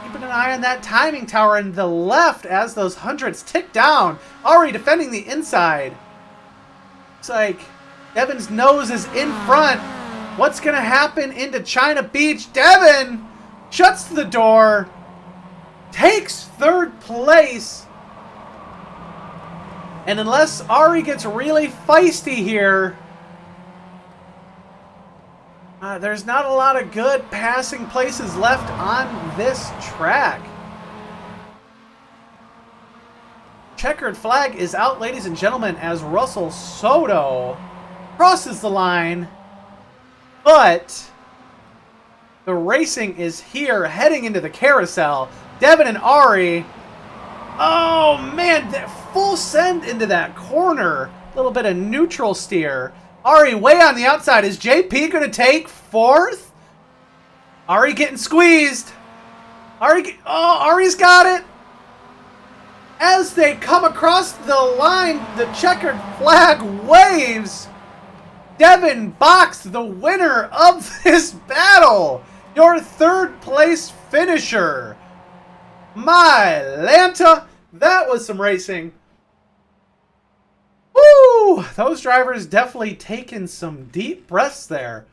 Keeping an eye on that timing tower in the left as those hundreds tick down. Ari defending the inside. Looks like Devin's nose is in front. What's going to happen into China Beach? Devin shuts the door. Takes 3rd place. And unless Ari gets really feisty here, there's not a lot of good passing places left on this track. Checkered flag is out, ladies and gentlemen, as Russell Soto crosses the line. But the racing is here, heading into the carousel. Devin and Ari. Oh, man, that full send into that corner. A little bit of neutral steer. Ari way on the outside. Is JP going to take 4th? Ari getting squeezed. Ari's got it. As they come across the line, the checkered flag waves. Devin Box, the winner of this battle. Your 3rd place finisher. My Lanta, that was some racing. Woo! Those drivers definitely taking some deep breaths there.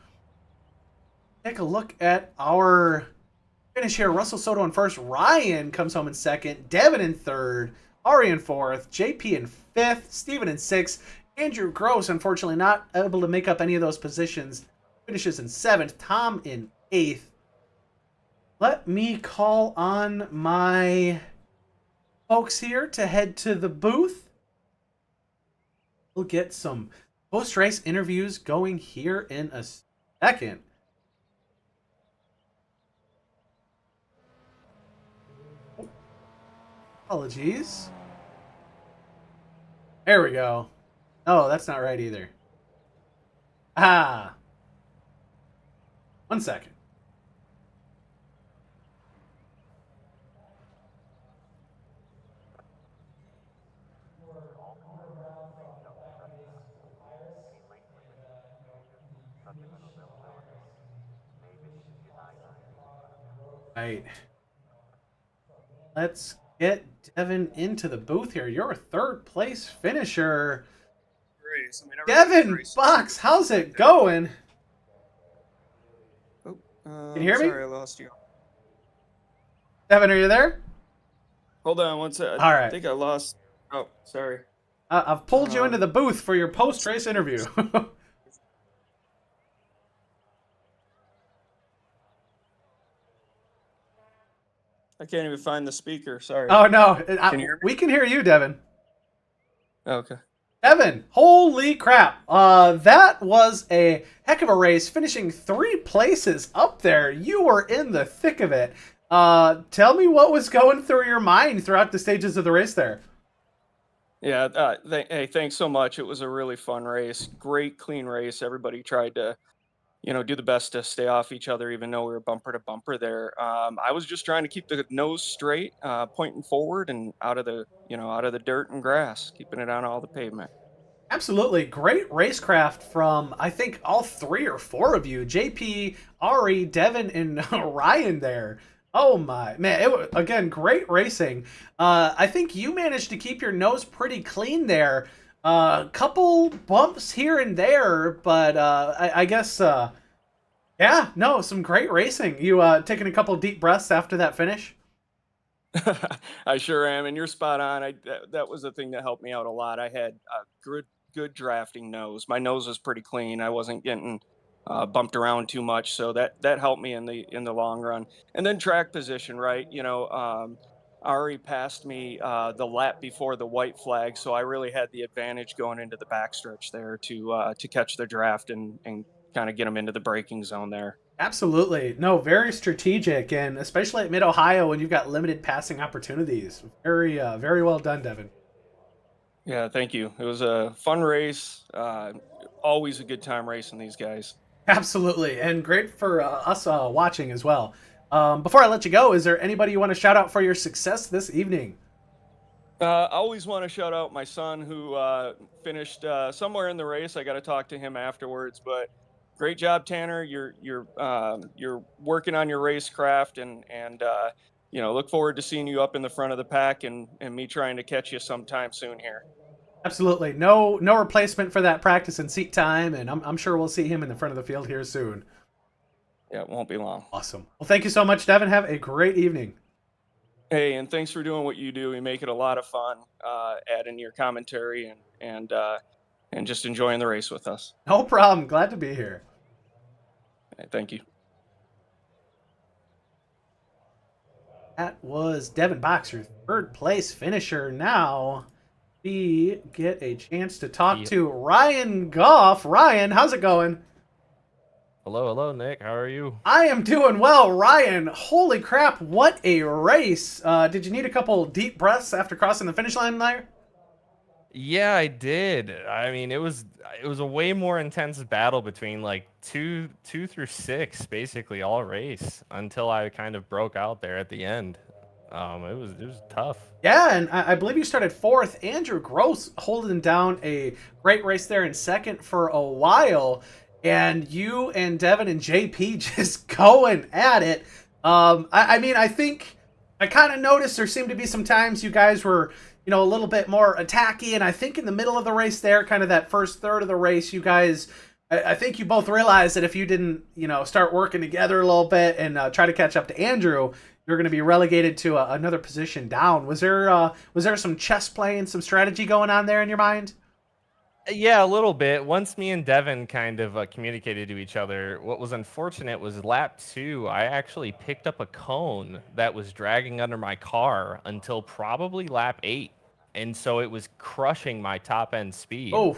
Take a look at our finish here. Russell Soto in 1st. Ryan comes home in 2nd. Devin in 3rd. Ari in 4th. JP in 5th. Steven in 6th. Andrew Gross, unfortunately, not able to make up any of those positions. Finishes in 7th. Tom in 8th. Let me call on my folks here to head to the booth. We'll get some post-race interviews going here in a second. Oh, apologies. There we go. Oh, that's not right either. Ah. 1 second. Right. Let's get Devin into the booth here. You're a 3rd place finisher. Devin Box, how's it going? Oh, Can you hear me? Sorry, I lost you. Devin, are you there? Hold on one second. All right. I think I lost. Oh, sorry. I've pulled you into the booth for your post-race interview. I can't even find the speaker. Sorry. Oh, no. Can you hear me? We can hear you, Devin. Okay. Devin, holy crap. That was a heck of a race, finishing 3 places up there. You were in the thick of it. Tell me what was going through your mind throughout the stages of the race there. Yeah. Hey, thanks so much. It was a really fun race. Great, clean race. Everybody tried to, do the best to stay off each other, even though we were bumper to bumper there. I was just trying to keep the nose straight, pointing forward and out of the dirt and grass, keeping it on all the pavement. Absolutely. Great racecraft from, I think, all 3 or 4 of you. JP, Ari, Devin, and Ryan there. Oh my, man, it was, again, great racing. I think you managed to keep your nose pretty clean there. Couple bumps here and there, but I guess, yeah, no, some great racing. You taking a couple deep breaths after that finish? I sure am, and you're spot on. That was the thing that helped me out a lot. I had a good drafting nose. My nose was pretty clean. I wasn't getting bumped around too much, so that helped me in the long run. And then track position, right? Ari passed me the lap before the white flag, so I really had the advantage going into the backstretch there to catch the draft and kind of get them into the braking zone there. Absolutely. No, very strategic, and especially at Mid-Ohio when you've got limited passing opportunities. Very, very well done, Devin. Yeah, thank you. It was a fun race. Always a good time racing these guys. Absolutely, and great for us watching as well. Before I let you go, is there anybody you want to shout out for your success this evening? I always want to shout out my son who finished somewhere in the race. I got to talk to him afterwards, but great job, Tanner. You're working on your racecraft, and look forward to seeing you up in the front of the pack and me trying to catch you sometime soon here. Absolutely. No replacement for that practice and seat time, and I'm sure we'll see him in the front of the field here soon. Yeah, it won't be long. Awesome. Well, thank you so much, Devin. Have a great evening. Hey, and thanks for doing what you do. You make it a lot of fun, adding your commentary and just enjoying the race with us. No problem. Glad to be here. Hey, thank you. That was Devin Boxer, 3rd place finisher. Now we get a chance to talk to Ryan Goff. Ryan, how's it going? Hello, Nick. How are you? I am doing well, Ryan. Holy crap, what a race. Did you need a couple deep breaths after crossing the finish line there? Yeah, I did. I mean, it was a way more intense battle between like 2 through 6, basically all race, until I kind of broke out there at the end. It was tough. Yeah, and I believe you started 4th. Andrew Gross holding down a great race there in 2nd for a while. And you and Devin and JP just going at it. I mean, I think I kind of noticed there seemed to be some times you guys were, a little bit more attacky. And I think in the middle of the race there, kind of that first third of the race, you guys, I think you both realized that if you didn't, start working together a little bit and try to catch up to Andrew, you're going to be relegated to another position down. Was there some chess play and some strategy going on there in your mind? Yeah, a little bit. Once me and Devin kind of communicated to each other, what was unfortunate was lap 2, I actually picked up a cone that was dragging under my car until probably lap 8. And so it was crushing my top end speed. Oh.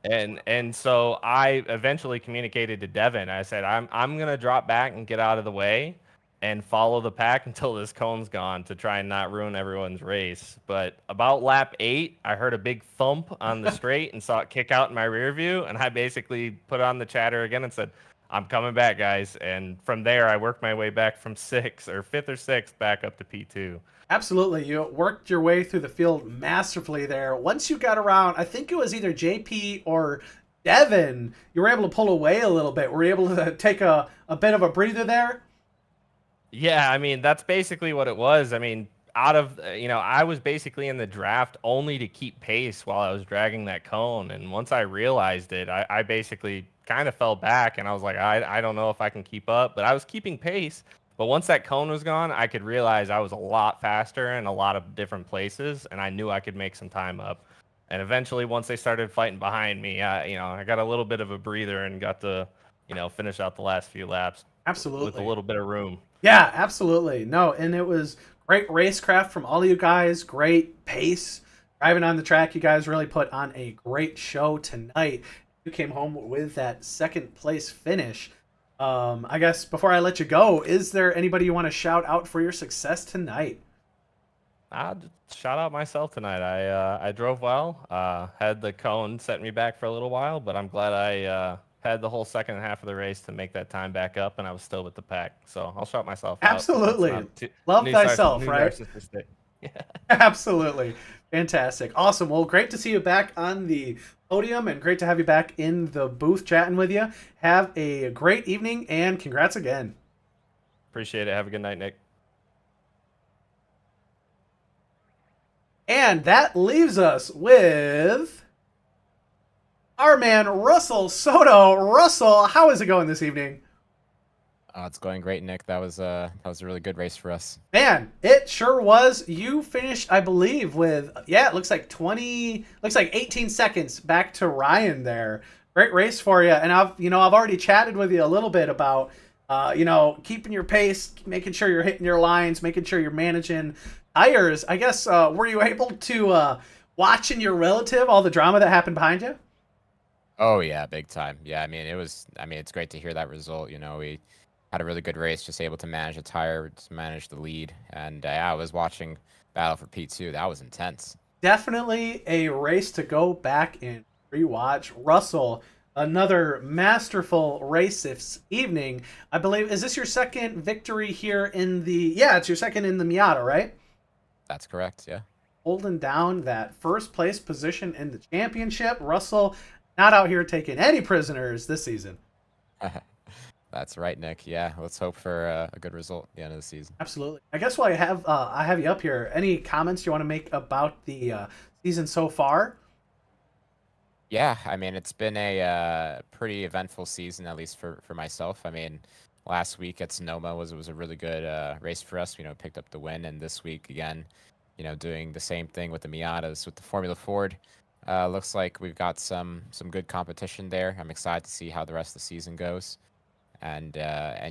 And so I eventually communicated to Devin. I said, I'm going to drop back and get out of the way and follow the pack until this cone's gone to try and not ruin everyone's race. But about lap 8, I heard a big thump on the straight and saw it kick out in my rear view. And I basically put on the chatter again and said, I'm coming back, guys. And from there, I worked my way back from 5th or 6th back up to P2. Absolutely. You worked your way through the field masterfully there. Once you got around, I think it was either JP or Devin, you were able to pull away a little bit. Were you able to take a bit of a breather there? Yeah, I mean, that's basically what it was. I mean, I was basically in the draft only to keep pace while I was dragging that cone. And once I realized it, I basically kind of fell back and I was like, I don't know if I can keep up, but I was keeping pace. But once that cone was gone, I could realize I was a lot faster in a lot of different places, and I knew I could make some time up. And eventually, once they started fighting behind me, I got a little bit of a breather and got to, finish out the last few laps. Absolutely. With a little bit of room. Yeah, absolutely. No, and it was great racecraft from all of you guys. Great pace. Driving on the track, you guys really put on a great show tonight. You came home with that second place finish. I guess before I let you go, is there anybody you want to shout out for your success tonight? I'll just shout out myself tonight. I drove well. Had the cone set me back for a little while, but I'm glad I had the whole second half of the race to make that time back up, and I was still with the pack. So I'll shout myself out. Absolutely. Love thyself, right? Yeah. Absolutely. Fantastic. Awesome. Well, great to see you back on the podium and great to have you back in the booth chatting with you. Have a great evening and congrats again. Appreciate it. Have a good night, Nick. And that leaves us with our man, Russell Soto. Russell, how is it going this evening? It's going great, Nick. That was a really good race for us. Man, it sure was. You finished, I believe, with, it looks like 18 seconds back to Ryan there. Great race for you. And I've already chatted with you a little bit about, keeping your pace, making sure you're hitting your lines, making sure you're managing tires. I guess, were you able to watch in your relative all the drama that happened behind you? Oh yeah, big time. Yeah, it's great to hear that result. We had a really good race, just able to manage the tire, to manage the lead. And I was watching Battle for P2. That was intense. Definitely a race to go back and rewatch. Russell, another masterful race this evening. I believe, is this your second victory here in the... Yeah, it's your second in the Miata, right? That's correct, yeah. Holding down that first place position in the championship. Russell, not out here taking any prisoners this season. That's right, Nick. Yeah, let's hope for a good result at the end of the season. Absolutely. I guess while I have you up here, any comments you want to make about the season so far? Yeah, it's been a pretty eventful season, at least for myself. Last week at Sonoma was a really good race for us. Picked up the win, and this week again, doing the same thing with the Miatas with the Formula Ford. Looks like we've got some good competition there. I'm excited to see how the rest of the season goes. And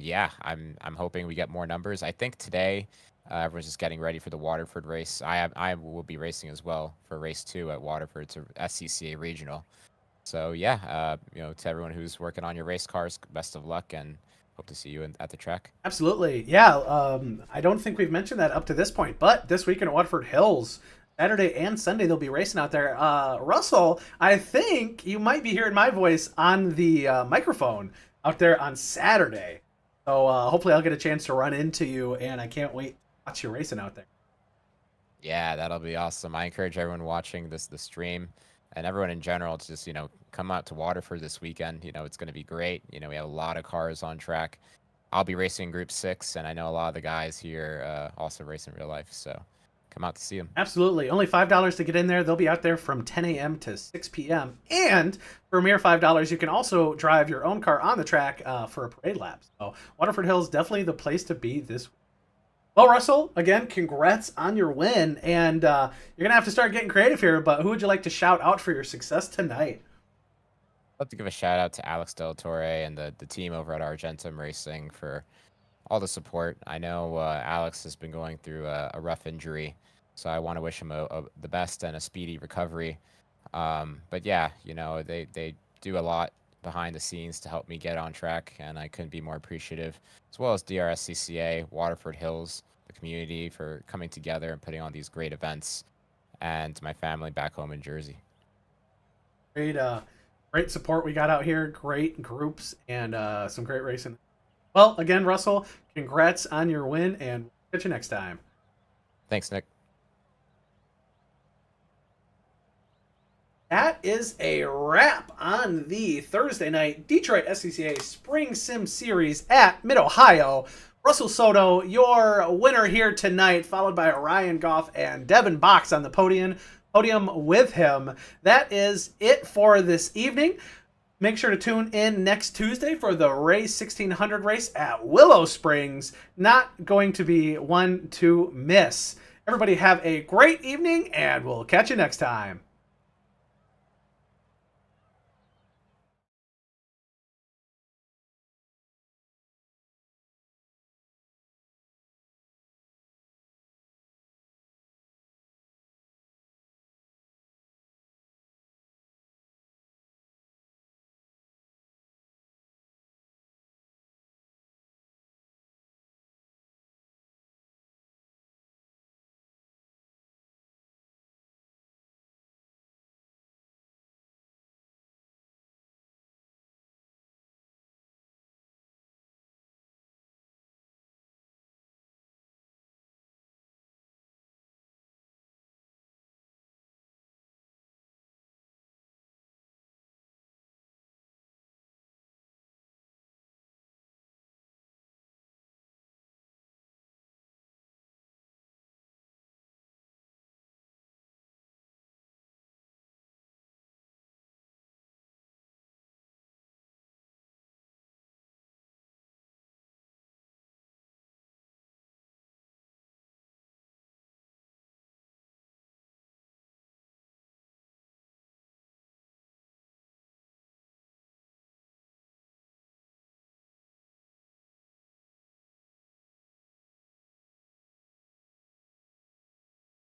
yeah, I'm hoping we get more numbers. I think today everyone's just getting ready for the Waterford race. I will be racing as well for race 2 at Waterford. It's a SCCA regional. So yeah, to everyone who's working on your race cars, best of luck and hope to see you at the track. Absolutely, yeah. I don't think we've mentioned that up to this point, but this weekend at Waterford Hills, Saturday and Sunday, they'll be racing out there. Russell, I think you might be hearing my voice on the microphone out there on Saturday. So hopefully I'll get a chance to run into you, and I can't wait to watch you racing out there. Yeah, that'll be awesome. I encourage everyone watching the stream and everyone in general to just, come out to Waterford this weekend. It's going to be great. We have a lot of cars on track. I'll be racing Group 6, and I know a lot of the guys here also race in real life. So come out to see them. Absolutely. Only $5 to get in there. They'll be out there from 10 a.m. to 6 p.m. And for a mere $5, you can also drive your own car on the track for a parade lap. So Waterford Hills, definitely the place to be this week. Well, Russell, again, congrats on your win. And you're going to have to start getting creative here, but who would you like to shout out for your success tonight? I'd like to give a shout out to Alex Del Torre and the team over at Argentum Racing for all the support. I know Alex has been going through a rough injury, so I want to wish him the best and a speedy recovery. But yeah, they do a lot behind the scenes to help me get on track, and I couldn't be more appreciative, as well as DRSCCA, Waterford Hills, the community for coming together and putting on these great events, and my family back home in Jersey. Great support we got out here, great groups, and some great racing. Well, again, Russell, congrats on your win, and catch you next time. Thanks, Nick. That is a wrap on the Thursday night Detroit SCCA Spring Sim Series at Mid-Ohio. Russell Soto, your winner here tonight, followed by Ryan Goff and Devin Box on the podium with him. That is it for this evening. Make sure to tune in next Tuesday for the Race 1600 race at Willow Springs. Not going to be one to miss. Everybody have a great evening, and we'll catch you next time.